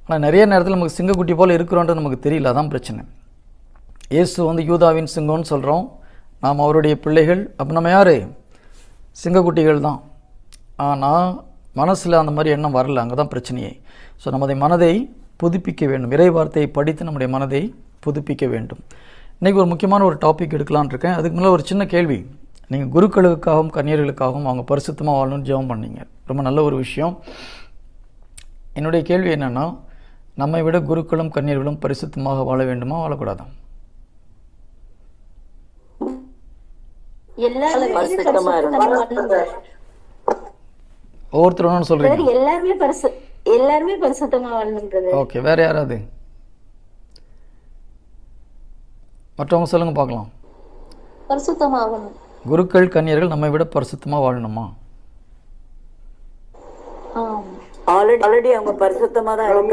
ஆனால் நிறைய நேரத்தில் நமக்கு சிங்கக்குட்டி போல் இருக்கிறோன்றது நமக்கு தெரியல, அதான் பிரச்சனை. இயேசு வந்து யூதாவின் சிங்கம்னு சொல்கிறோம், நாம் அவருடைய பிள்ளைகள். அப்போ நம்ம யார்? சிங்கக்குட்டிகள் தான். ஆனால் மனசில் அந்த மாதிரி எண்ணம் வரல, அங்கே தான் பிரச்சனையே. ஸோ நமது மனதை புதுப்பிக்க வேண்டும், இறை வார்த்தையை படித்து நம்முடைய மனதை புதுப்பிக்க வேண்டும். இன்றைக்கி ஒரு முக்கியமான ஒரு டாபிக் எடுக்கலான்னு இருக்கேன். அதுக்கு முன்னாடி ஒரு சின்ன கேள்வி. நீங்கள் குருக்களுக்காகவும் கன்னியர்களுக்காகவும் அவங்க பரிசுத்தமாக வாழணும்னு ஜெபம் பண்ணீங்க, ரொம்ப நல்ல ஒரு விஷயம். என்னுடைய கேள்வி என்னென்னா, நம்மை விட குருக்களும் கன்னியர்களும் பரிசுத்தமாக வாழ வேண்டுமா, வாழக்கூடாதா? ஒவ்வொருத்தர் ஒன்று சொல்கிறீங்க. எல்லாருமே பரிசுத்தமா வாழணும்ன்றது. ஓகே, வேற யாராவது? மற்றவங்க சொல்லுங்க பார்க்கலாம். பரிசுத்தமா வாழணும். குருக்கள் கன்னியர்கள் நம்மை விட பரிசுத்தமா வாழணுமா? ஆல்ரெடி அவங்க பரிசுத்தமா தான் இருக்காங்க.